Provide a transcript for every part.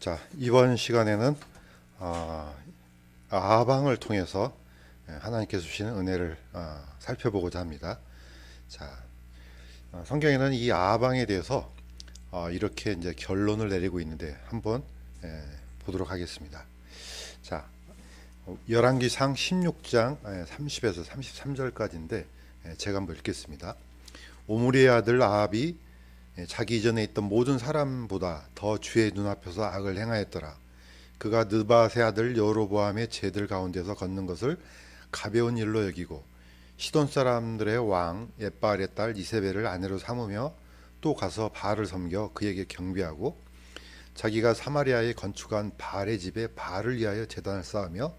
자, 이번 시간에는 아, 아방을 통해서 하나님께서 주시는 은혜를 살펴보고자 합니다. 자, 성경에는 이 아방에 대해서 이렇게 이제 결론을 내리고 있는데 한번 보도록 하겠습니다. 자, 열왕기상 16장 30에서 33절까지인데 제가 한번 읽겠습니다. 오므리의 아들 아합이 자기 이전에 있던 모든 사람보다 더 주의 눈앞에서 악을 행하였더라. 그가 느밧의 아들 여로보암의 제들 가운데서 걷는 것을 가벼운 일로 여기고 시돈 사람들의 왕 엣바알의 딸 이세벨을 아내로 삼으며 또 가서 바알을 섬겨 그에게 경배하고 자기가 사마리아에 건축한 바알의 집에 바알을 위하여 제단을 쌓으며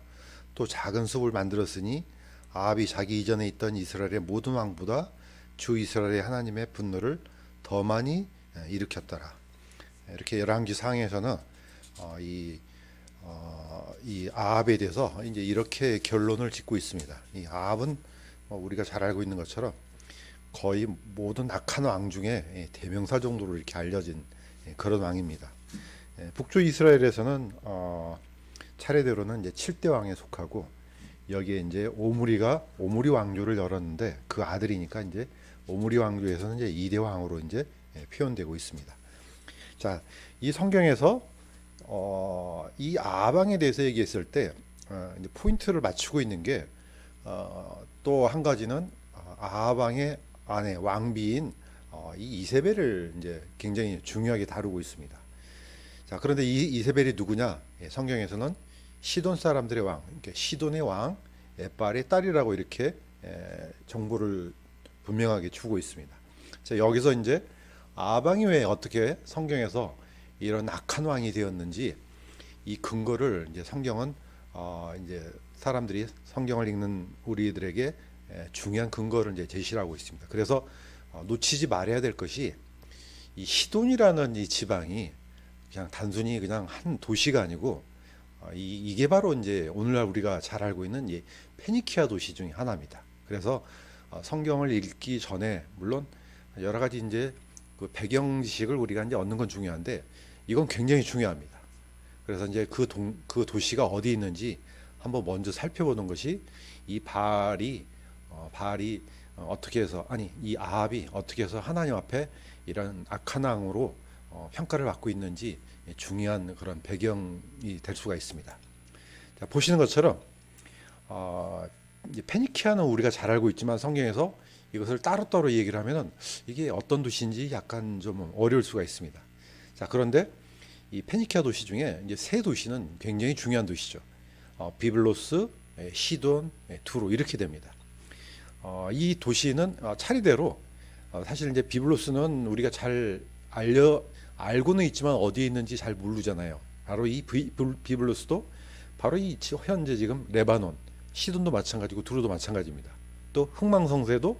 또 작은 숲을 만들었으니 아합이 자기 이전에 있던 이스라엘의 모든 왕보다 주 이스라엘의 하나님의 분노를 더 많이 일으켰더라. 이렇게 열왕기 상에서는 이 아합에 대해서 이제 이렇게 결론을 짓고 있습니다. 이 아합은 우리가 잘 알고 있는 것처럼 거의 모든 악한 왕 중에 대명사 정도로 이렇게 알려진 그런 왕입니다. 북쪽 이스라엘에서는 차례대로는 이제 7대 왕에 속하고 여기에 이제 오므리 왕조를 열었는데 그 아들이니까 이제 오므리 왕조에서는 이제 2대 왕으로 이제 표현되고 있습니다. 자, 이 성경에서 이 아방에 대해서 얘기했을 때 이제 포인트를 맞추고 있는 게 또 한 가지는 아방의 아내 왕비인 이 이세벨을 이제 굉장히 중요하게 다루고 있습니다. 자, 그런데 이 이세벨이 누구냐? 성경에서는 시돈 사람들의 왕, 그러니까 시돈의 왕 엣바알의 딸이라고 이렇게 정보를 분명하게 주고 있습니다. 자, 여기서 이제 아방이 왜 어떻게 성경에서 이런 악한 왕이 되었는지 이 근거를 이제 성경은 이제 사람들이 성경을 읽는 우리들에게 중요한 근거를 이제 제시하고 있습니다. 그래서 놓치지 말아야 될 것이 이 시돈이라는 이 지방이 그냥 단순히 그냥 한 도시가 아니고 이게 바로 이제 오늘날 우리가 잘 알고 있는 이 페니키아 도시 중에 하나입니다. 그래서 성경을 읽기 전에 물론 여러 가지 이제 그 배경 지식을 우리가 이제 얻는 건 중요한데 이건 굉장히 중요합니다. 그래서 이제 그 도시가 어디 있는지 한번 먼저 살펴보는 것이 이 바알이 어떻게 해서 이 아합이 어떻게 해서 하나님 앞에 이런 악한 왕으로 평가를 받고 있는지 중요한 그런 배경이 될 수가 있습니다. 자, 보시는 것처럼 이제 페니키아는 우리가 잘 알고 있지만 성경에서 이것을 따로따로 얘기를 하면은 이게 어떤 도시인지 약간 좀 어려울 수가 있습니다. 자, 그런데 이 페니키아 도시 중에 이제 세 도시는 굉장히 중요한 도시죠. 비블로스, 시돈, 두로 이렇게 됩니다. 이 도시는 차례대로 사실 이제 비블로스는 우리가 잘 알고는 있지만 어디에 있는지 잘 모르잖아요. 바로 이 비블로스도 바로 이 현재 지금 레바논, 시돈도 마찬가지고 두로도 마찬가지입니다. 또 흥망성쇠도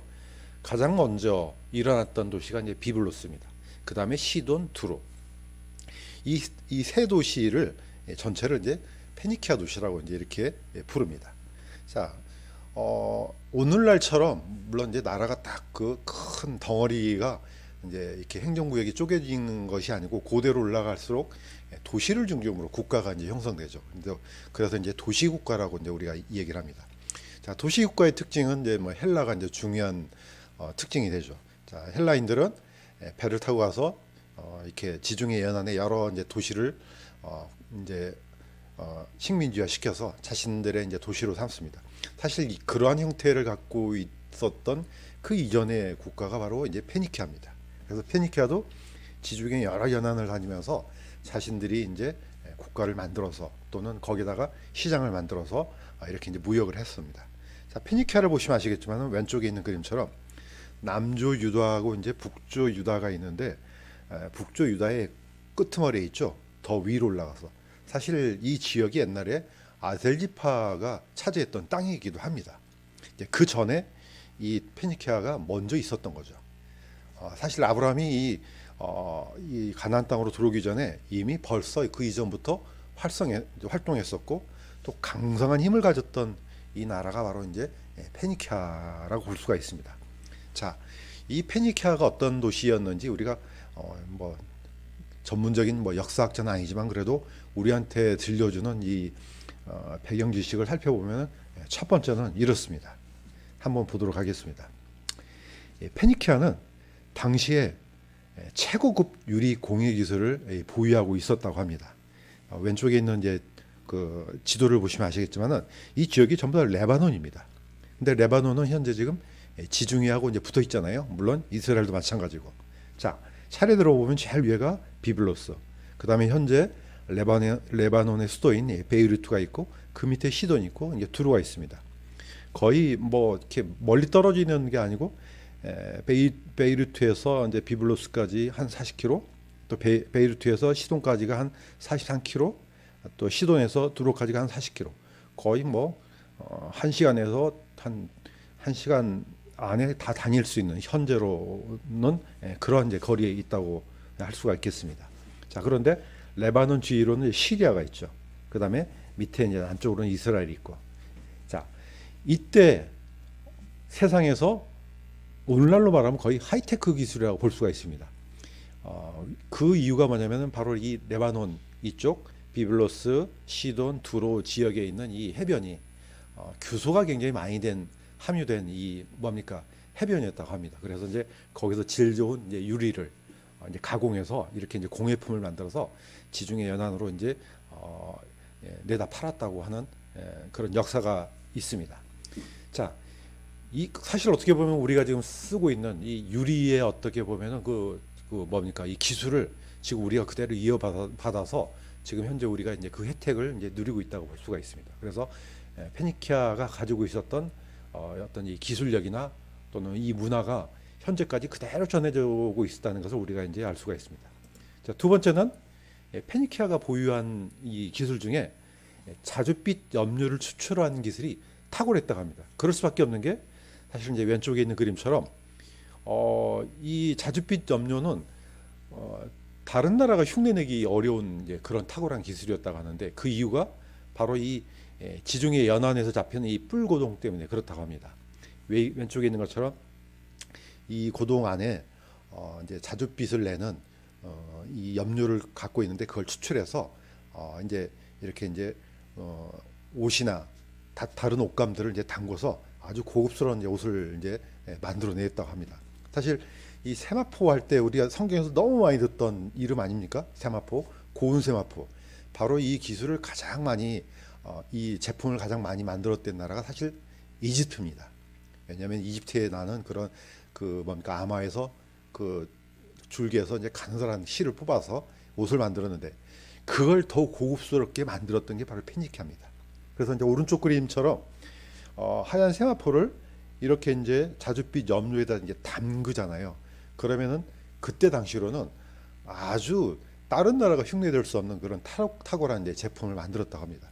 가장 먼저 일어났던 도시가 이제 비블로스입니다. 그 다음에 시돈, 두로. 이 세 도시를 전체를 이제 페니키아 도시라고 이제 이렇게 부릅니다. 자, 오늘날처럼 물론 이제 나라가 딱 그 큰 덩어리가 이제 이렇게 행정구역이 쪼개지는 것이 아니고 고대로 올라갈수록 도시를 중심으로 국가가 이제 형성되죠. 그래서 이제 도시국가라고 이제 우리가 얘기를 합니다. 자, 도시국가의 특징은 이제 뭐 헬라가 이제 중요한 특징이 되죠. 자, 헬라인들은 배를 타고 가서 이렇게 지중해 연안에 여러 이제 도시를 이제 식민지화 시켜서 자신들의 이제 도시로 삼습니다. 사실 그러한 형태를 갖고 있었던 그 이전의 국가가 바로 이제 페니키아입니다. 그래서 페니키아도 지중해 여러 연안을 다니면서 자신들이 이제 국가를 만들어서 또는 거기다가 시장을 만들어서 이렇게 이제 무역을 했습니다. 자, 페니키아를 보시면 아시겠지만 왼쪽에 있는 그림처럼 남조 유다하고 이제 북조 유다가 있는데 북조 유다의 끄트머리에 있죠. 더 위로 올라가서 사실 이 지역이 옛날에 아셀지파가 차지했던 땅이기도 합니다. 그 전에 이 페니키아가 먼저 있었던 거죠. 사실 아브라함이 이 가나안 땅으로 들어오기 전에 이미 벌써 그 이전부터 활동했었고 또 강성한 힘을 가졌던 이 나라가 바로 이제 페니키아라고 볼 수가 있습니다. 자, 이 페니키아가 어떤 도시였는지 우리가 뭐 전문적인 뭐 역사학자는 아니지만 그래도 우리한테 들려주는 이 배경 지식을 살펴보면 첫 번째는 이렇습니다. 한번 보도록 하겠습니다. 페니키아는 당시에 최고급 유리 공예 기술을 보유하고 있었다고 합니다. 왼쪽에 있는 이제 그 지도를 보시면 아시겠지만은 이 지역이 전부 다 레바논입니다. 근데 레바논은 현재 지금 지중해하고 이제 붙어 있잖아요. 물론 이스라엘도 마찬가지고. 자, 차례대로 보면 제일 위에가 비블로스. 그다음에 현재 레바논의 수도인 베이루트가 있고 그 밑에 시돈이 있고 이제 두루가 있습니다. 거의 뭐 이렇게 멀리 떨어지는 게 아니고 베이루트에서 이제 비블로스까지 한 40km, 또 베이루트에서 시돈까지가 한 43km, 또 시돈에서 두로까지가 한 40km. 거의 뭐 1시간에서 한 1시간 안에 다 다닐 수 있는 현재로는 그런 이제 거리에 있다고 할 수가 있겠습니다. 자, 그런데 레바논 주위로는 시리아가 있죠. 그다음에 밑에 이제 안쪽으로는 이스라엘이 있고. 자, 이때 세상에서 오늘날로 말하면 거의 하이테크 기술이라고 볼 수가 있습니다. 그 이유가 뭐냐면은 바로 이 레바논 이쪽 비블로스, 시돈, 두로 지역에 있는 이 해변이 규소가 굉장히 많이 함유된 이 뭡니까 해변이었다고 합니다. 그래서 이제 거기서 질 좋은 이제 유리를 이제 가공해서 이렇게 이제 공예품을 만들어서 지중해 연안으로 이제 내다 팔았다고 하는 그런 역사가 있습니다. 자, 이 사실 어떻게 보면 우리가 지금 쓰고 있는 이 유리에 어떻게 보면은 그 뭡니까 이 기술을 지금 우리가 그대로 이어받아서 지금 현재 우리가 이제 그 혜택을 이제 누리고 있다고 볼 수가 있습니다. 그래서 페니키아가 가지고 있었던 어떤 이 기술력이나 또는 이 문화가 현재까지 그대로 전해져 오고 있다는 것을 우리가 이제 알 수가 있습니다. 자, 두 번째는 페니키아가 보유한 이 기술 중에 자줏빛 염료를 추출하는 기술이 탁월했다고 합니다. 그럴 수밖에 없는 게 사실 이제 왼쪽에 있는 그림처럼 이 자줏빛 염료는 다른 나라가 흉내내기 어려운 이제 그런 탁월한 기술이었다고 하는데 그 이유가 바로 이 지중해 연안에서 잡히는 이 뿔고동 때문에 그렇다고 합니다. 왼쪽에 있는 것처럼 이 고동 안에 이제 자줏빛을 내는 이 염료를 갖고 있는데 그걸 추출해서 이제 이렇게 이제 옷이나 다른 옷감들을 이제 담궈서 아주 고급스러운 이제 옷을 이제 만들어냈다고 합니다. 사실 이 세마포 할 때 우리가 성경에서 너무 많이 듣던 이름 아닙니까? 세마포, 고운 세마포. 바로 이 기술을 가장 많이 이 제품을 가장 많이 만들었던 나라가 사실 이집트입니다. 왜냐하면 이집트에 나는 그런 그 뭡니까 아마에서 그 줄기에서 이제 간절한 실을 뽑아서 옷을 만들었는데 그걸 더 고급스럽게 만들었던 게 바로 페니키아입니다. 그래서 이제 오른쪽 그림처럼 하얀 세마포를 이렇게 이제 자줏빛 염료에다 이제 담그잖아요. 그러면은 그때 당시로는 아주 다른 나라가 흉내낼 수 없는 그런 탁월한 이제 제품을 만들었다고 합니다.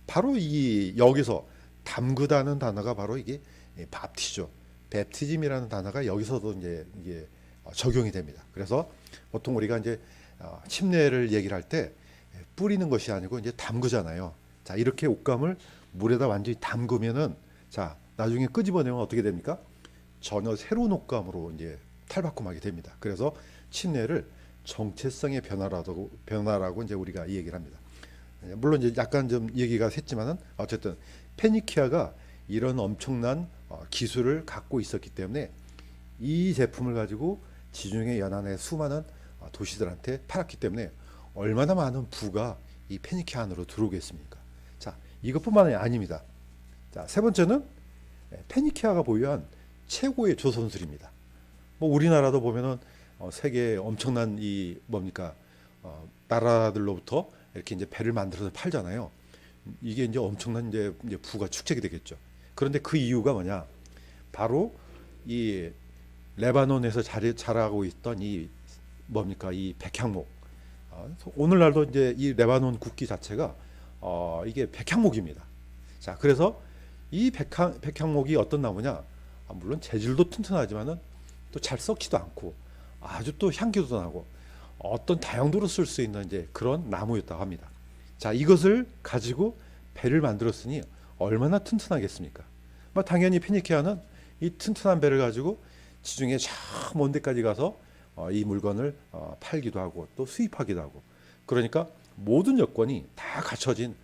바로 이 여기서 담그다는 단어가 바로 이게 밥티죠. 베프티즘이라는 단어가 여기서도 이제 이게 적용이 됩니다. 그래서 보통 우리가 이제 침례를 얘기를 할 때 뿌리는 것이 아니고 이제 담그잖아요. 자, 이렇게 옷감을 물에다 완전히 담그면은 자, 나중에 끄집어내면 어떻게 됩니까? 전혀 새로운 옷감으로 이제 탈바꿈하게 됩니다. 그래서 침례를 정체성의 변화라고 이제 우리가 이 얘기를 합니다. 물론 이제 약간 좀 얘기가 샜지만은 어쨌든 페니키아가 이런 엄청난 기술을 갖고 있었기 때문에 이 제품을 가지고 지중해 연안의 수많은 도시들한테 팔았기 때문에 얼마나 많은 부가 이 페니키아 안으로 들어오겠습니까? 자, 이것뿐만이 아닙니다. 자, 세 번째는 페니키아가 보유한 최고의 조선술입니다. 뭐 우리나라도 보면은 세계 엄청난 이 뭡니까 나라들로부터 이렇게 이제 배를 만들어서 팔잖아요. 이게 이제 엄청난 이제 부가 축적이 되겠죠. 그런데 그 이유가 뭐냐? 바로 이 레바논에서 자라고 있던 이 뭡니까 이 백향목. 오늘날도 이제 이 레바논 국기 자체가 이게 백향목입니다. 자, 그래서 이 백향목이 어떤 나무냐? 물론 재질도 튼튼하지만은 또 잘 썩지도 않고 아주 또 향기도 나고 어떤 다용도로 쓸 수 있는 이제 그런 나무였다고 합니다. 자, 이것을 가지고 배를 만들었으니 얼마나 튼튼하겠습니까? 당연히 페니키아는 이 튼튼한 배를 가지고 지중해 저 먼 데까지 가서 이 물건을 팔기도 하고 또 수입하기도 하고, 그러니까 모든 여건이 다 갖춰진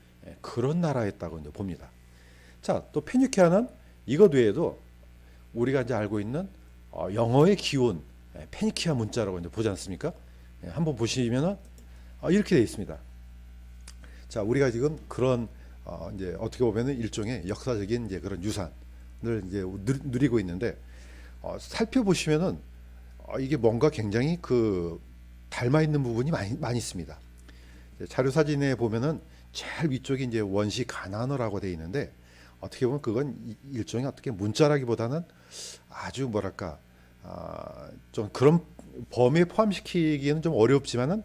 그런 나라였다고 이제 봅니다. 자, 또 페니키아는 이것 외에도 우리가 이제 알고 있는 영어의 기원, 페니키아 문자라고 이제 보지 않습니까? 한번 보시면은 이렇게 되어 있습니다. 자, 우리가 지금 그런 이제 어떻게 보면은 일종의 역사적인 이제 그런 유산을 이제 누리고 있는데, 살펴보시면은 이게 뭔가 굉장히 그 닮아 있는 부분이 많이 있습니다. 자료 사진에 보면은 제일 위쪽에 이제 원시 가나안어라고 되어 있는데, 어떻게 보면 그건 일종의 어떻게 문자라기보다는 아주 뭐랄까 좀 그런 범위에 포함시키기에는 좀 어렵지만은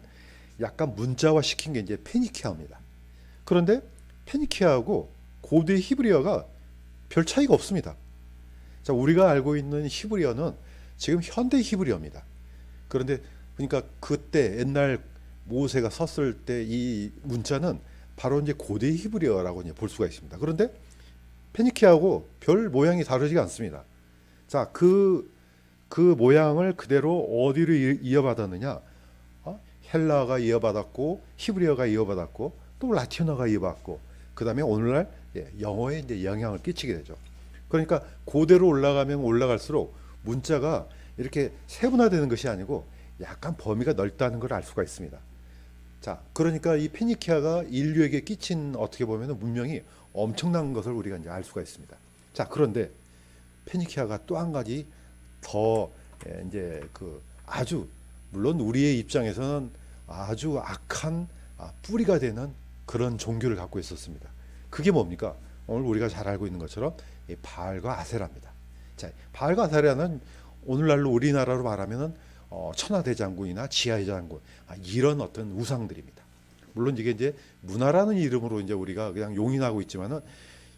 약간 문자화 시킨 게 이제 페니키아입니다. 그런데 페니키아하고 고대 히브리어가 별 차이가 없습니다. 자, 우리가 알고 있는 히브리어는 지금 현대 히브리어입니다. 그런데 그러니까 그때 옛날 모세가 섰을 때 이 문자는 바로 이제 고대 히브리어라고 이제 볼 수가 있습니다. 그런데 페니키아하고 별 모양이 다르지가 않습니다. 자, 그 모양을 그대로 어디로 이어받았느냐? 헬라어가 이어받았고, 히브리어가 이어받았고, 또 라틴어가 이어받고, 그 다음에 오늘날 영어에 이제 영향을 끼치게 되죠. 그러니까 고대로 올라가면 올라갈수록 문자가 이렇게 세분화되는 것이 아니고 약간 범위가 넓다는 걸 알 수가 있습니다. 자, 그러니까 이 페니키아가 인류에게 끼친 어떻게 보면 문명이 엄청난 것을 우리가 이제 알 수가 있습니다. 자, 그런데 페니키아가 또 한 가지 더 이제 그 아주 물론 우리의 입장에서는 아주 악한 뿌리가 되는 그런 종교를 갖고 있었습니다. 그게 뭡니까? 오늘 우리가 잘 알고 있는 것처럼 이 바알과 아세라입니다. 자, 바알과 아세라는 오늘날로 우리나라로 말하면은 천하대장군이나 지하대장군 이런 어떤 우상들입니다. 물론 이게 이제 문화라는 이름으로 이제 우리가 그냥 용인하고 있지만은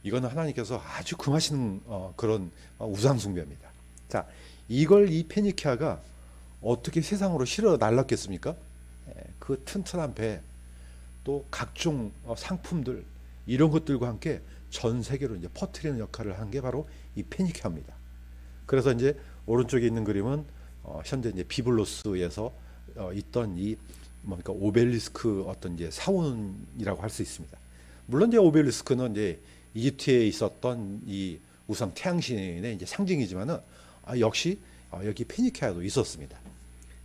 이거는 하나님께서 아주 금하시는 그런 우상 숭배입니다. 자, 이걸 이 페니키아가 어떻게 세상으로 실어 날랐겠습니까? 그 튼튼한 배, 또 각종 상품들 이런 것들과 함께 전 세계로 이제 퍼뜨리는 역할을 한 게 바로 이 페니키아입니다. 그래서 이제 오른쪽에 있는 그림은 현재 이제 비블로스에서 있던 이 뭡니까 오벨리스크 어떤 이제 사원이라고 할 수 있습니다. 물론 이제 오벨리스크는 이제 이집트에 있었던 이 우상 태양신의 이제 상징이지만은 역시 여기 페니키아도 있었습니다.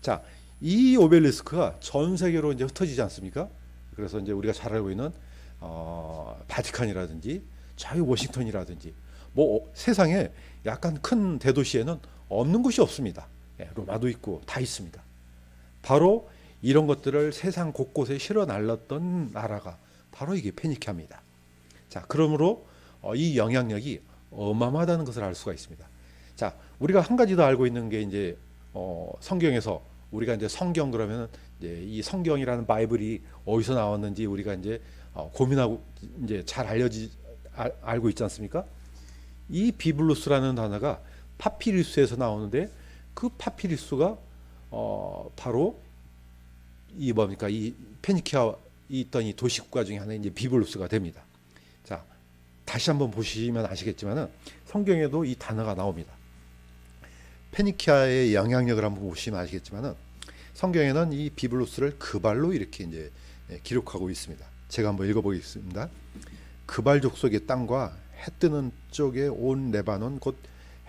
자, 이 오벨리스크가 전 세계로 이제 흩어지지 않습니까? 그래서 이제 우리가 잘 알고 있는 바티칸이라든지 자유 워싱턴이라든지 뭐 세상에 약간 큰 대도시에는 없는 곳이 없습니다. 로마도 있고 다 있습니다. 바로 이런 것들을 세상 곳곳에 실어 날랐던 나라가 바로 이게 페니키아입니다. 자, 그러므로 이 영향력이 어마어마하다는 것을 알 수가 있습니다. 자, 우리가 한 가지 더 알고 있는 게 이제 성경에서 우리가 이제 성경 그러면 이제 이 성경이라는 바이블이 어디서 나왔는지 우리가 이제 고민하고 이제 잘 알고 있지 않습니까? 이 비블루스라는 단어가 파피루스에서 나오는데 그 파피루스가 바로 이 뭡니까 이 페니키아 있던 이 도시 국가 중에 하나인 이제 비블루스가 됩니다. 자, 다시 한번 보시면 아시겠지만은 성경에도 이 단어가 나옵니다. 페니키아의 영향력을 한번 보시면 아시겠지만은 성경에는 이 비블루스를 그발로 이렇게 이제 기록하고 있습니다. 제가 한번 읽어보겠습니다. 그발 족속의 땅과 해 뜨는 쪽에 온 레바논 곧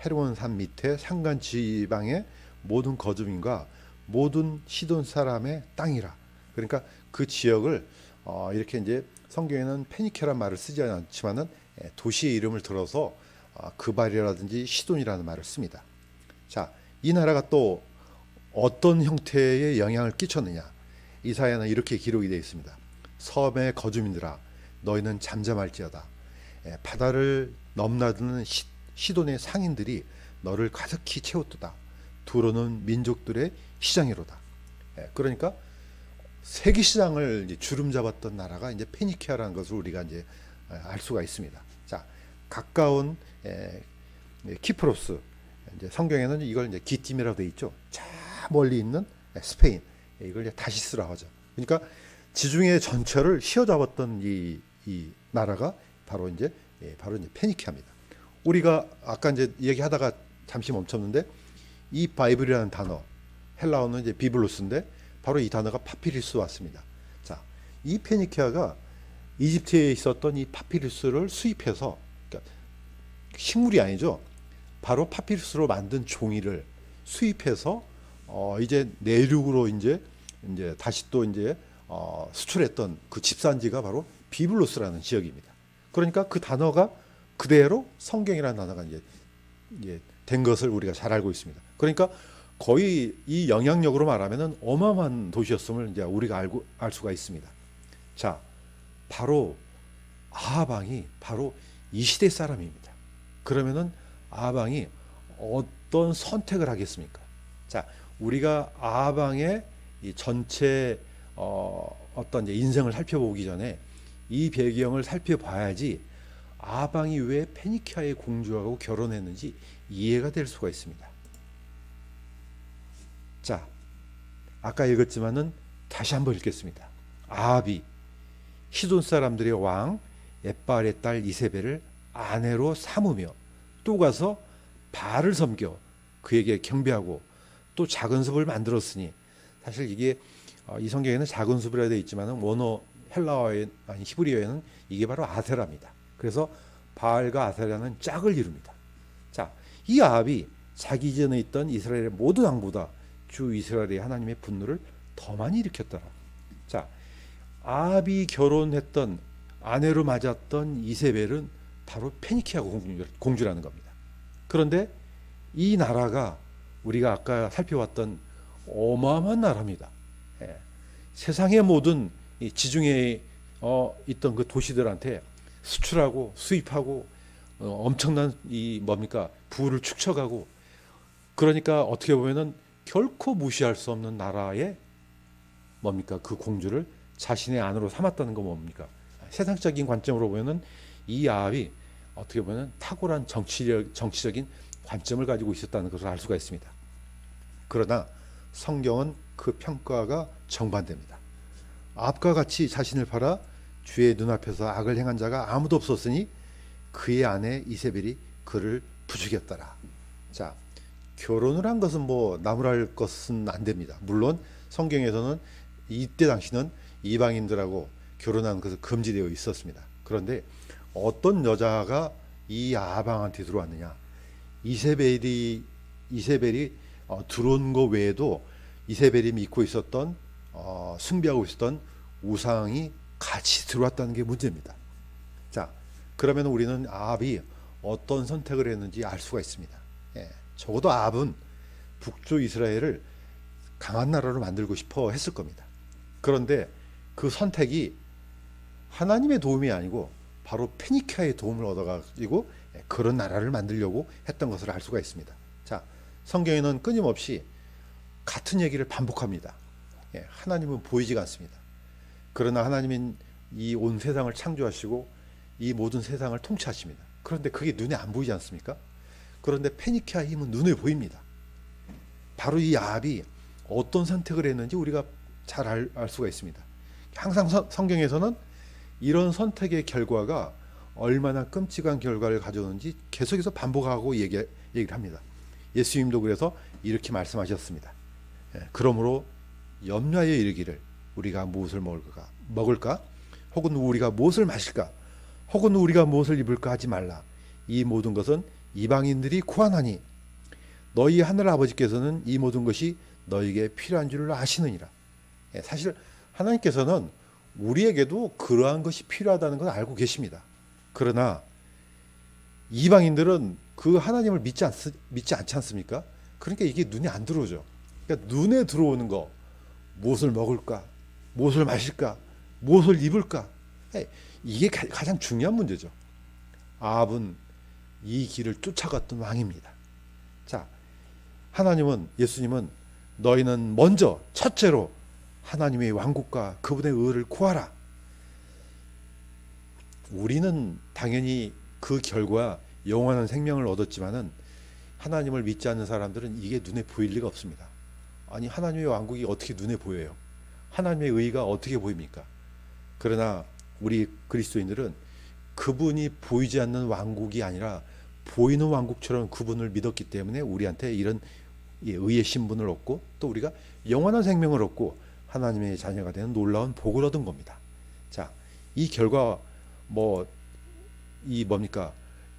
헤르몬 산 밑에 산간 지방의 모든 거주민과 모든 시돈 사람의 땅이라. 그러니까 그 지역을 이렇게 이제 성경에는 페니키아란 말을 쓰지 않지만은 도시의 이름을 들어서 그발이라든지 시돈이라는 말을 씁니다. 자, 이 나라가 또 어떤 형태의 영향을 끼쳤느냐? 이사야는 이렇게 기록이 되어 있습니다. 섬의 거주민들아, 너희는 잠잠할지어다. 바다를 넘나드는 시돈의 상인들이 너를 가득히 채웠도다. 두로는 민족들의 시장이로다. 그러니까 세계 시장을 이제 주름 잡았던 나라가 이제 페니키아라는 것을 우리가 이제 알 수가 있습니다. 자, 가까운 키프로스, 이제 성경에는 이걸 이제 기띔이라고 되어 있죠. 저 멀리 있는 스페인, 이걸 이제 다시스라고 하죠. 그러니까 지중해 전체를 휘어잡았던 이 나라가 바로 이제 페니키아입니다. 우리가 아까 이제 얘기하다가 잠시 멈췄는데 이 바이블이라는 단어, 헬라어는 이제 비블로스인데 바로 이 단어가 파피루스 왔습니다. 자, 이 페니키아가 이집트에 있었던 이 파피루스를 수입해서, 그러니까 식물이 아니죠. 바로 파피루스로 만든 종이를 수입해서 이제 내륙으로 이제 다시 또 이제 수출했던 그 집산지가 바로 비블로스라는 지역입니다. 그러니까 그 단어가 그대로 성경이라는 단어가 이제 된 것을 우리가 잘 알고 있습니다. 그러니까 거의 이 영향력으로 말하면은 어마어마한 도시였음을 이제 우리가 알 수가 있습니다. 자, 바로 아합 왕이 바로 이 시대 사람입니다. 그러면은 아합 왕이 어떤 선택을 하겠습니까? 자, 우리가 아합 왕의 이 전체 어떤 이제 인생을 살펴보기 전에 이 배경을 살펴봐야지 아합 왕이 왜 페니키아의 공주하고 결혼했는지 이해가 될 수가 있습니다. 자, 아까 읽었지만은 다시 한번 읽겠습니다. 아합이 시돈 사람들의 왕 엣발의 딸 이세벨을 아내로 삼으며 또 가서 바알을 섬겨 그에게 경배하고 또 작은 숲을 만들었으니, 사실 이게 이 성경에는 작은 숲이라 되어 있지만은 원어 헬라어에 아니 히브리어에는 이게 바로 아세라입니다. 그래서 바알과 아세라는 짝을 이룹니다. 자, 이 아합이 자기 전에 있던 이스라엘의 모든 왕보다 주 이스라엘의 하나님의 분노를 더 많이 일으켰더라. 자, 아합이 결혼했던 아내로 맞았던 이세벨은 바로 페니키아 공주라는 겁니다. 그런데 이 나라가 우리가 아까 살펴봤던 어마어마한 나라입니다. 예. 세상의 모든 이 지중해에 있던 그 도시들한테 수출하고 수입하고 엄청난 이 뭡니까 부를 축적하고, 그러니까 어떻게 보면은 결코 무시할 수 없는 나라의 뭡니까 그 공주를 자신의 아내로 삼았다는 건 뭡니까? 세상적인 관점으로 보면은 이 아합이 어떻게 보면 탁월한 정치적인 관점을 가지고 있었다는 것을 알 수가 있습니다. 그러나 성경은 그 평가가 정반대입니다. 아합과 같이 자신을 팔아 주의 눈앞에서 악을 행한 자가 아무도 없었으니 그의 아내 이세벨이 그를 부추겼더라. 자, 결혼을 한 것은 뭐 나무랄 것은 안 됩니다. 물론 성경에서는 이때 당시는 이방인들하고 결혼하는 것은 금지되어 있었습니다. 그런데 어떤 여자가 이 아합 왕한테 들어왔느냐? 이세벨이 들어온 것 외에도 이세벨이 믿고 있었던 숭배하고 있었던 우상이 같이 들어왔다는 게 문제입니다. 자, 그러면 우리는 아합이 어떤 선택을 했는지 알 수가 있습니다. 예, 적어도 아합은 북쪽 이스라엘을 강한 나라로 만들고 싶어 했을 겁니다. 그런데 그 선택이 하나님의 도움이 아니고 바로 페니키아의 도움을 얻어가지고 그런 나라를 만들려고 했던 것을 알 수가 있습니다. 자, 성경에는 끊임없이 같은 얘기를 반복합니다. 예, 하나님은 보이지가 않습니다. 그러나 하나님은 이 온 세상을 창조하시고 이 모든 세상을 통치하십니다. 그런데 그게 눈에 안 보이지 않습니까? 그런데 페니키아 힘은 눈에 보입니다. 바로 이 아합이 어떤 선택을 했는지 우리가 잘 알 수가 있습니다. 항상 성경에서는 이런 선택의 결과가 얼마나 끔찍한 결과를 가져오는지 계속해서 반복하고 얘기를 합니다. 예수님도 그래서 이렇게 말씀하셨습니다. 그러므로 염려하여 이르기를 우리가 무엇을 먹을까? 혹은 우리가 무엇을 마실까? 혹은 우리가 무엇을 입을까 하지 말라. 이 모든 것은 이방인들이 구하나니 너희 하늘 아버지께서는 이 모든 것이 너희에게 필요한 줄을 아시느니라. 사실 하나님께서는 우리에게도 그러한 것이 필요하다는 걸 알고 계십니다. 그러나 이방인들은 그 하나님을 믿지 않지 않습니까? 그러니까 이게 눈에 안 들어오죠. 그러니까 눈에 들어오는 거, 무엇을 먹을까, 무엇을 마실까, 무엇을 입을까, 이게 가장 중요한 문제죠. 아합은 이 길을 쫓아갔던 왕입니다. 자, 예수님은 너희는 먼저 첫째로 하나님의 왕국과 그분의 의를 구하라. 우리는 당연히 그 결과 영원한 생명을 얻었지만은 하나님을 믿지 않는 사람들은 이게 눈에 보일 리가 없습니다. 아니, 하나님의 왕국이 어떻게 눈에 보여요? 하나님의 의가 어떻게 보입니까? 그러나 우리 그리스도인들은 그분이 보이지 않는 왕국이 아니라 보이는 왕국처럼 그분을 믿었기 때문에 우리한테 이런 의의 신분을 얻고 또 우리가 영원한 생명을 얻고 하나님의 자녀가 되는 놀라운 복을 얻은 겁니다. 자, 이 결과 이 뭡니까?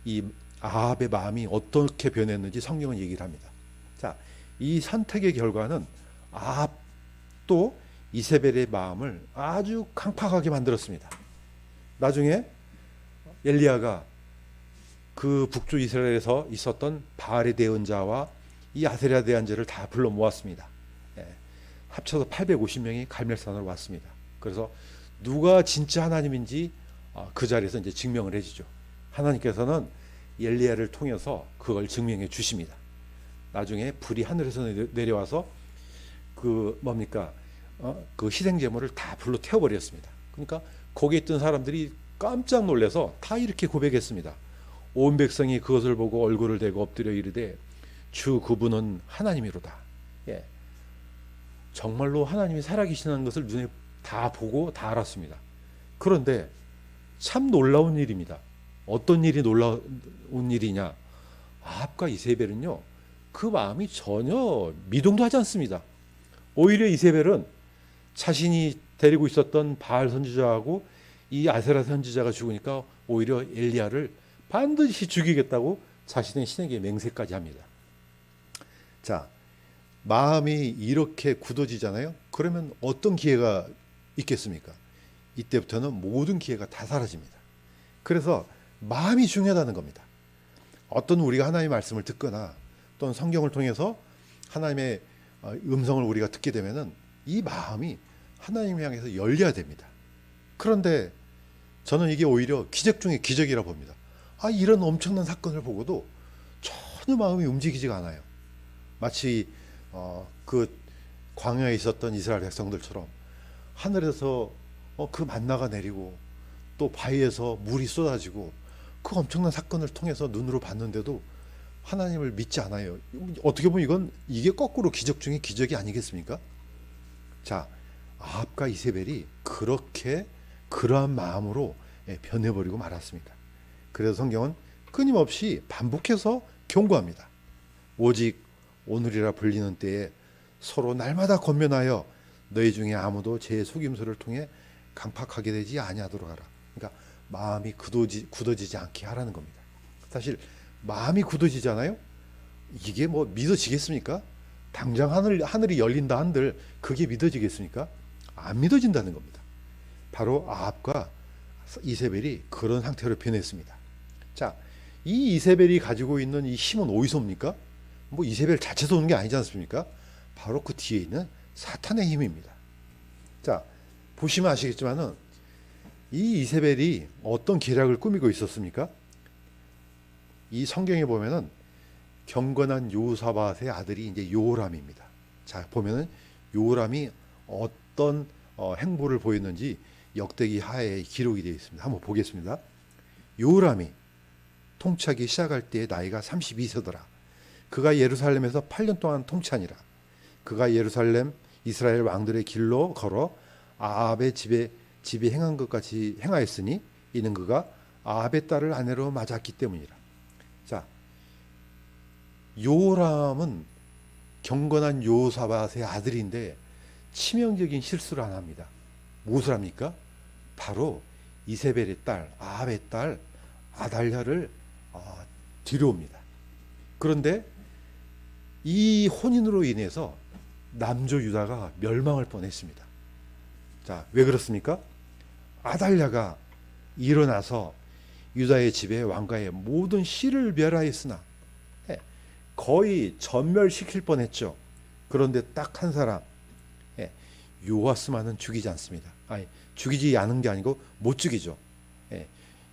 이 아합의 마음이 어떻게 변했는지 성경은 얘기를 합니다. 자, 이 선택의 결과는 아합도 이세벨의 마음을 아주 강팍하게 만들었습니다. 나중에 엘리야가 그 북쪽 이스라엘에서 있었던 바알의 대언자와 이 아세랴 대언자를 다 불러 모았습니다. 합쳐서 850명이 갈멜산으로 왔습니다. 그래서 누가 진짜 하나님인지 그 자리에서 이제 증명을 해주죠. 하나님께서는 엘리야를 통해서 그걸 증명해 주십니다. 나중에 불이 하늘에서 내려와서 그 희생 제물을 다 불로 태워버렸습니다. 그러니까 거기에 있던 사람들이 깜짝 놀라서 다 이렇게 고백했습니다. 온 백성이 그것을 보고 얼굴을 대고 엎드려 이르되 주 그분은 하나님이로다. 정말로 하나님이 살아계시는 것을 눈에 다 보고 다 알았습니다. 그런데 참 놀라운 일입니다. 어떤 일이 놀라운 일이냐? 아합과 이세벨은요, 그 마음이 전혀 미동도 하지 않습니다. 오히려 이세벨은 자신이 데리고 있었던 바알 선지자하고 이 아세라 선지자가 죽으니까 오히려 엘리야를 반드시 죽이겠다고 자신의 신에게 맹세까지 합니다. 자, 마음이 이렇게 굳어지잖아요. 그러면 어떤 기회가 있겠습니까? 이때부터는 모든 기회가 다 사라집니다. 그래서 마음이 중요하다는 겁니다. 어떤 우리가 하나님의 말씀을 듣거나 또는 성경을 통해서 하나님의 음성을 우리가 듣게 되면은 이 마음이 하나님을 향해서 열려야 됩니다. 그런데 저는 이게 오히려 기적 중에 기적이라 봅니다. 이런 엄청난 사건을 보고도 전혀 마음이 움직이지가 않아요. 마치 그 광야에 있었던 이스라엘 백성들처럼 하늘에서 그 만나가 내리고 또 바위에서 물이 쏟아지고 그 엄청난 사건을 통해서 눈으로 봤는데도 하나님을 믿지 않아요. 어떻게 보면 이게 거꾸로 기적 중에 기적이 아니겠습니까? 자, 아합과 이세벨이 그러한 마음으로 변해버리고 말았습니다. 그래서 성경은 끊임없이 반복해서 경고합니다. 오직 오늘이라 불리는 때에 서로 날마다 권면하여 너희 중에 아무도 제 속임수를 통해 강팍하게 되지 아니하도록 하라. 그러니까 마음이 굳어지지 않게 하라는 겁니다. 사실 마음이 굳어지잖아요. 이게 믿어지겠습니까? 당장 하늘이 열린다 한들 그게 믿어지겠습니까? 안 믿어진다는 겁니다. 바로 아합과 이세벨이 그런 상태로 변했습니다. 자, 이 이세벨이 가지고 있는 이 힘은 어디서 옵니까? 이세벨 자체에서 오는 게 아니지 않습니까? 바로 그 뒤에 있는 사탄의 힘입니다. 자, 보시면 아시겠지만은 이 이세벨이 어떤 계략을 꾸미고 있었습니까? 이 성경에 보면은 경건한 요사밧의 아들이 이제 요람입니다. 자, 보면은 요람이 어떤 행보를 보였는지 역대기 하에 기록이 되어 있습니다. 한번 보겠습니다. 요람이 통치하기 시작할 때 나이가 32세더라. 그가 예루살렘에서 8년 동안 통치하니라. 그가 예루살렘 이스라엘 왕들의 길로 걸어 아합의 집에 행한 것 같이 행하였으니 이는 그가 아합의 딸을 아내로 맞았기 때문이라. 자, 요람은 경건한 요사밧의 아들인데 치명적인 실수를 안 합니다. 무엇을 합니까? 바로 이세벨의 딸, 아합의 딸 아달랴를 들여옵니다. 그런데 이 혼인으로 인해서 남조 유다가 멸망할 뻔했습니다. 자, 왜 그렇습니까? 아달랴가 일어나서 유다의 집에 왕가의 모든 씨를 멸하였으나 거의 전멸시킬 뻔했죠. 그런데 딱 한 사람, 요아스만은 죽이지 않습니다. 죽이지 않은 게 아니고 못 죽이죠.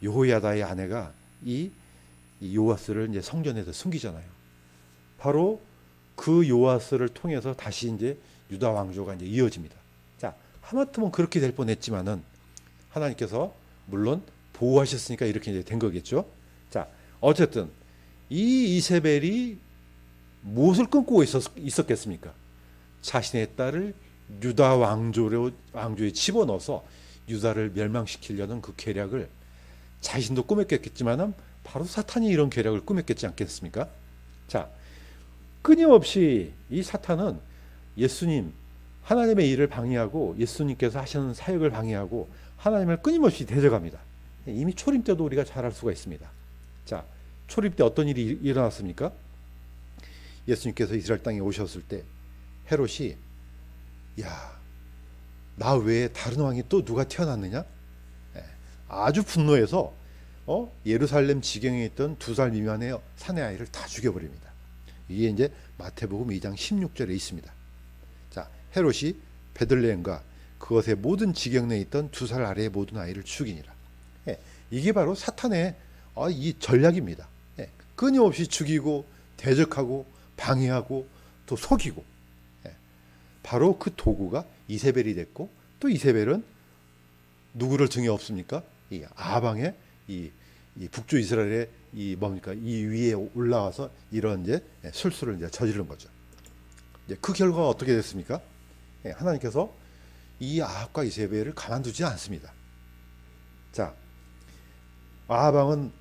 여호야다의 아내가 이 요아스를 이제 성전에서 숨기잖아요. 바로 그 요아스를 통해서 다시 이제 유다 왕조가 이제 이어집니다. 자, 하마터면 그렇게 될 뻔했지만은 하나님께서 물론 보호하셨으니까 이렇게 이제 된 거겠죠. 자, 어쨌든 이 이세벨이 무엇을 꿈꾸고 있었겠습니까? 자신의 딸을 유다 왕조에 집어넣어서 유다를 멸망시키려는 그 계략을 자신도 꾸몄겠지만은 바로 사탄이 이런 계략을 꾸몄겠지 않겠습니까? 자, 끊임없이 이 사탄은 예수님, 하나님의 일을 방해하고 예수님께서 하시는 사역을 방해하고 하나님을 끊임없이 대적합니다. 이미 초림 때도 우리가 잘 알 수가 있습니다. 자, 초림 때 어떤 일이 일어났습니까? 예수님께서 이스라엘 땅에 오셨을 때 헤롯이 야, 나 외에 다른 왕이 또 누가 태어났느냐? 아주 분노해서 예루살렘 지경에 있던 2살 미만의 사내 아이를 다 죽여버립니다. 이게 이제 마태복음 2장 16절에 있습니다. 자, 헤롯이 베들레헴과 그것의 모든 지경 내에 있던 2살 아래의 모든 아이를 죽이니라. 이게 바로 사탄의 이 전략입니다. 끊임없이 죽이고 대적하고 방해하고 또 속이고, 바로 그 도구가 이세벨이 됐고, 또 이세벨은 누구를 등에 업습니까? 이 아방의 이 북쪽 이스라엘의 이 뭡니까? 이 위에 올라와서 이런 이제 술수를 이제 저지른 거죠. 이제 그 결과가 어떻게 됐습니까? 하나님께서 이 아합과 이세벨을 가만두지 않습니다. 자, 아합왕은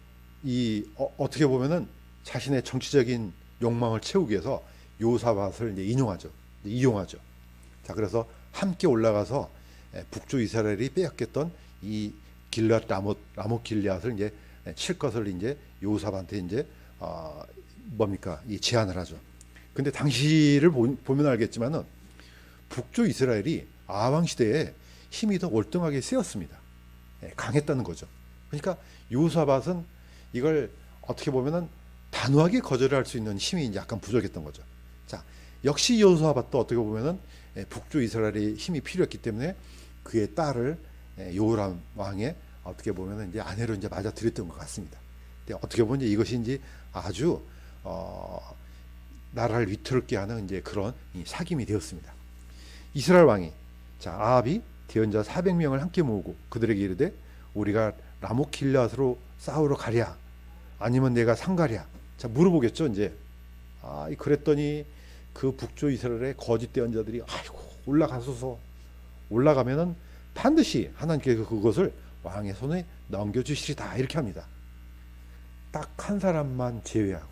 어떻게 보면은 자신의 정치적인 욕망을 채우기 위해서 요사밧을 이제 이용하죠. 자, 그래서 함께 올라가서 북쪽 이스라엘이 빼앗겼던 이 길앗 라못 길앗을 이제 칠 것을 이제 요사밧한테 이제 뭡니까? 이 제안을 하죠. 근데 당시를 보면 알겠지만은 북쪽 이스라엘이 아왕 시대에 힘이 더 월등하게 세었습니다. 강했다는 거죠. 그러니까 요사밧은 이걸 어떻게 보면은 단호하게 거절할 수 있는 힘이 이제 약간 부족했던 거죠. 자, 역시 요사밧도 어떻게 보면은 북쪽 이스라엘의 힘이 필요했기 때문에 그의 딸을 요람 왕의 어떻게 보면은 이제 아내로 이제 맞아들였던 것 같습니다. 근데 어떻게 보면 이제 이것이 이제 아주 나라를 위태롭게 하는 이제 그런 사김이 되었습니다. 이스라엘 왕이, 자, 아합이 대언자 400명을 함께 모으고 그들에게 이르되 우리가 라못 길앗으로 싸우러 가랴 아니면 내가 상가랴. 자, 물어보겠죠. 이제 그랬더니 그 북쪽 이스라엘의 거짓 대언자들이 아이고 올라가소서, 올라가면은 반드시 하나님께서 그것을 왕의 손에 넘겨주시리다, 이렇게 합니다. 딱 한 사람만 제외하고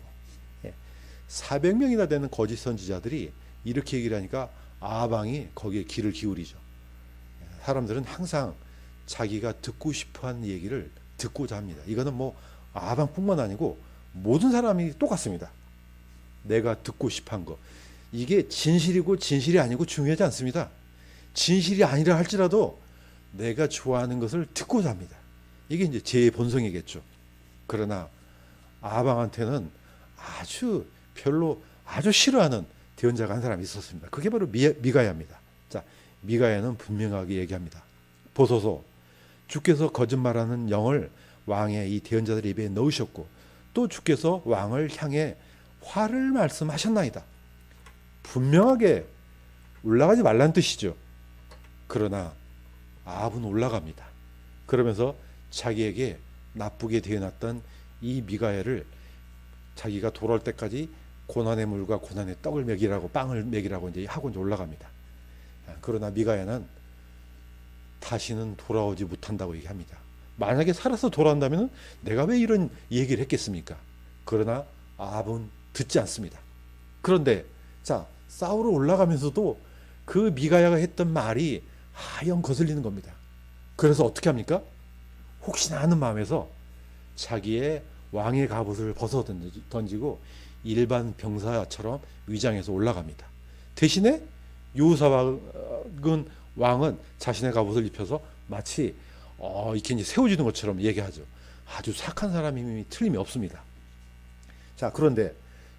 400명이나 되는 거짓 선지자들이 이렇게 얘기를 하니까 아방이 거기에 귀를 기울이죠. 사람들은 항상 자기가 듣고 싶어하는 얘기를 듣고자 합니다. 이거는 뭐 아방뿐만 아니고 모든 사람이 똑같습니다. 내가 듣고 싶어한 거, 이게 진실이고 진실이 아니고 중요하지 않습니다. 진실이 아니라 할지라도 내가 좋아하는 것을 듣고자 합니다. 이게 이제 제 본성이겠죠. 그러나 아방한테는 아주 싫어하는 대언자가 한 사람이 있었습니다. 그게 바로 미가야입니다. 자, 미가야는 분명하게 얘기합니다. 보소서, 주께서 거짓말하는 영을 왕의 이 대언자들 입에 넣으셨고 또 주께서 왕을 향해 화를 말씀하셨나이다. 분명하게 올라가지 말라는 뜻이죠. 그러나 아합은 올라갑니다. 그러면서 자기에게 나쁘게 대해놨던 이 미가야를 자기가 돌아올 때까지 고난의 물과 고난의 떡을 먹이라고, 빵을 먹이라고 이제 하고 이제 올라갑니다. 그러나 미가야는 다시는 돌아오지 못한다고 얘기합니다. 만약에 살아서 돌아온다면 내가 왜 이런 얘기를 했겠습니까? 그러나 아합은 듣지 않습니다. 그런데 자, 싸우러 올라가면서도 그 미가야가 했던 말이 하영 거슬리는 겁니다. 그래서 어떻게 합니까? 혹시나 하는 마음에서 자기의 왕의 갑옷을 벗어 던지고 일반 병사처럼 위장해서 올라갑니다. 대신에 요사박은 왕은 자신의 갑옷을 입혀서 마치 이렇게 이제 세워지는 것처럼 얘기하죠. 아주 착한 사람임이 틀림이 없습니다. 자, 그런데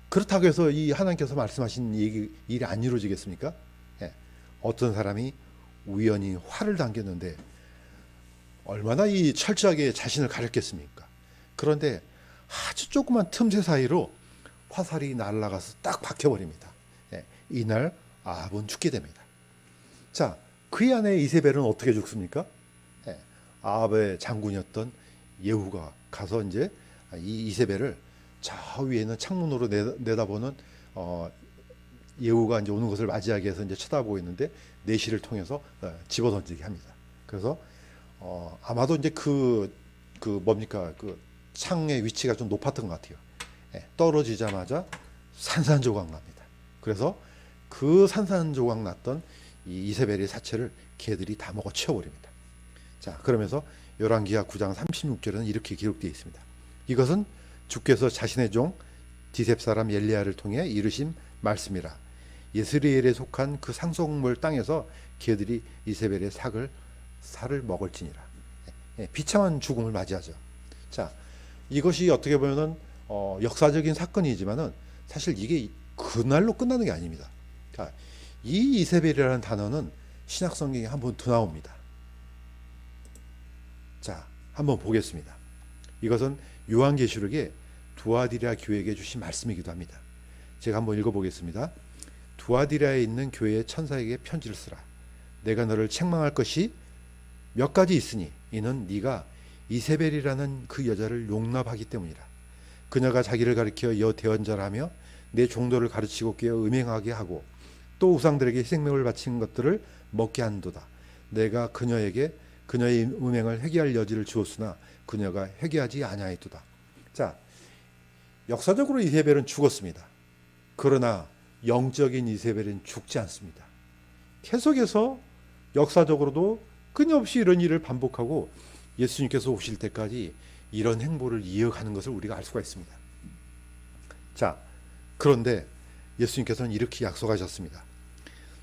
그렇다고 해서 이 하나님께서 말씀하신 일이 안 이루어지겠습니까? 어떤 사람이 우연히 활을 당겼는데 얼마나 이 철저하게 자신을 가렸겠습니까? 그런데 아주 조그만 틈새 사이로 화살이 날아가서 딱 박혀버립니다. 이날 아합은 죽게 됩니다. 자, 그의 아내 이세벨은 어떻게 죽습니까? 아합의 장군이었던 예후가 가서 이제 이 이세벨을 저 위에는 창문으로 내다보는 예후가 이제 오는 것을 맞이하기 위해서 이제 쳐다보고 있는데 내시를 통해서 집어던지게 합니다. 그래서 아마도 이제 그 뭡니까, 그 창의 위치가 좀 높았던 것 같아요. 떨어지자마자 산산조각 납니다. 그래서 그 산산조각 났던 이 이세벨의 사체를 개들이 다 먹어 치워버립니다. 자, 그러면서 열왕기하 9장 36절에는 이렇게 기록되어 있습니다. 이것은 주께서 자신의 종 디셉 사람 엘리야를 통해 이르신 말씀이라. 예스리엘에 속한 그 상속물 땅에서 개들이 이세벨의 살을 먹을지니라. 비참한 죽음을 맞이하죠. 자, 이것이 어떻게 보면은 역사적인 사건이지만은 사실 이게 그날로 끝나는 게 아닙니다. 자, 이 이세벨이라는 단어는 신약 성경에 한 번 더 나옵니다. 자, 한번 보겠습니다. 이것은 요한계시록에 두아디라 교회에게 주신 말씀이기도 합니다. 제가 한번 읽어보겠습니다. 두아디라에 있는 교회의 천사에게 편지를 쓰라. 내가 너를 책망할 것이 몇 가지 있으니 이는 네가 이세벨이라는 그 여자를 용납하기 때문이라. 그녀가 자기를 가리켜 여대언자라며 내 종도를 가르치고 꿰어 음행하게 하고 또 우상들에게 희생명을 바친 것들을 먹게 한도다. 내가 그녀에게 그녀의 음행을 회개할 여지를 주었으나 그녀가 회개하지 아니하였도다. 자, 역사적으로 이세벨은 죽었습니다. 그러나 영적인 이세벨은 죽지 않습니다. 계속해서 역사적으로도 끊임없이 이런 일을 반복하고 예수님께서 오실 때까지 이런 행보를 이어가는 것을 우리가 알 수가 있습니다. 자, 그런데 예수님께서는 이렇게 약속하셨습니다.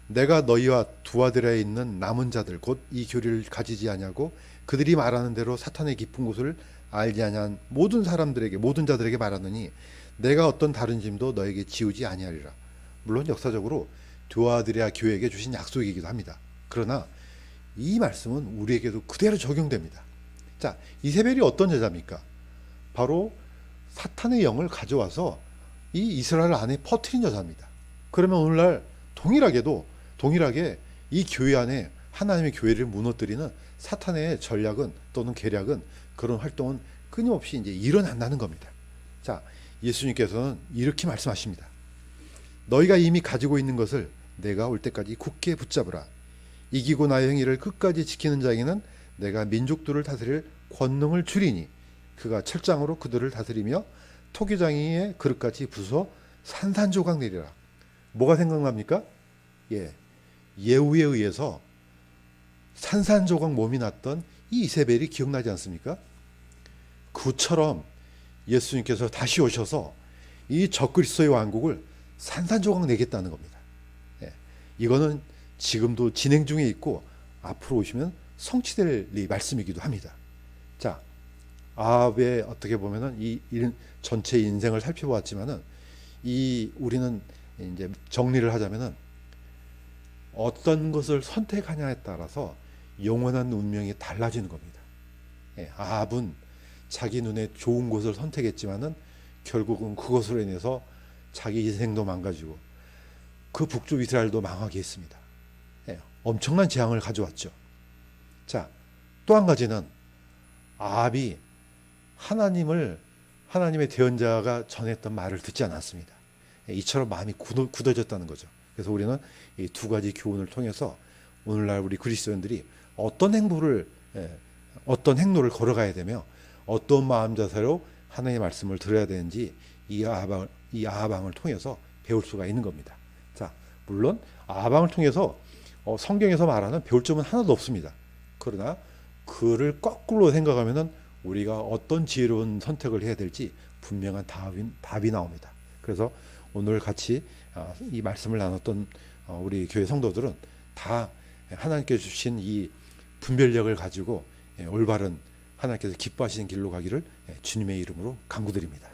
내가 너희와 두아디라에 있는 남은 자들 곧 이 교리를 가지지 아니하고 그들이 말하는 대로 사탄의 깊은 곳을 알지 아니한 모든 자들에게 말하느니 내가 어떤 다른 짐도 너에게 지우지 아니하리라. 물론 역사적으로 두아디라 교회에게 주신 약속이기도 합니다. 그러나 이 말씀은 우리에게도 그대로 적용됩니다. 자, 이세벨이 어떤 여자입니까? 바로 사탄의 영을 가져와서 이 이스라엘 안에 퍼뜨린 여자입니다. 그러면 오늘날 동일하게 이 교회 안에 하나님의 교회를 무너뜨리는 사탄의 전략은 또는 계략은 그런 활동은 끊임없이 이제 일어난다는 겁니다. 자, 예수님께서는 이렇게 말씀하십니다. 너희가 이미 가지고 있는 것을 내가 올 때까지 굳게 붙잡으라. 이기고 나의 행위를 끝까지 지키는 자에게는 내가 민족들을 다스릴 권능을 주리니 그가 철장으로 그들을 다스리며 토기장이의 그릇같이 부숴 산산조각 내리라. 뭐가 생각납니까? 예후에 의해서 산산조각 몸이 났던 이 이세벨이 기억나지 않습니까? 그처럼 예수님께서 다시 오셔서 이 적그리스도의 왕국을 산산조각 내겠다는 겁니다. 이거는 지금도 진행 중에 있고 앞으로 오시면 성취될 말씀이기도 합니다. 자, 아합의 어떻게 보면은 이 전체 인생을 살펴보았지만은 우리는 이제 정리를 하자면은 어떤 것을 선택하냐에 따라서 영원한 운명이 달라지는 겁니다. 아합은 자기 눈에 좋은 것을 선택했지만은 결국은 그것으로 인해서 자기 인생도 망가지고 그 북쪽 이스라엘도 망하게 했습니다. 엄청난 재앙을 가져왔죠. 자, 또 한 가지는 아합이 하나님의 대언자가 전했던 말을 듣지 않았습니다. 이처럼 마음이 굳어졌다는 거죠. 그래서 우리는 이 두 가지 교훈을 통해서 오늘날 우리 그리스도인들이 어떤 행로를 걸어가야 되며 어떤 마음 자세로 하나님의 말씀을 들어야 되는지 이 아하방을 통해서 배울 수가 있는 겁니다. 자, 물론 아하방을 통해서 성경에서 말하는 배울 점은 하나도 없습니다. 그러나 그를 거꾸로 생각하면은 우리가 어떤 지혜로운 선택을 해야 될지 분명한 답이 나옵니다. 그래서 오늘 같이 이 말씀을 나눴던 우리 교회 성도들은 다 하나님께서 주신 이 분별력을 가지고 올바른 하나님께서 기뻐하시는 길로 가기를 주님의 이름으로 간구드립니다.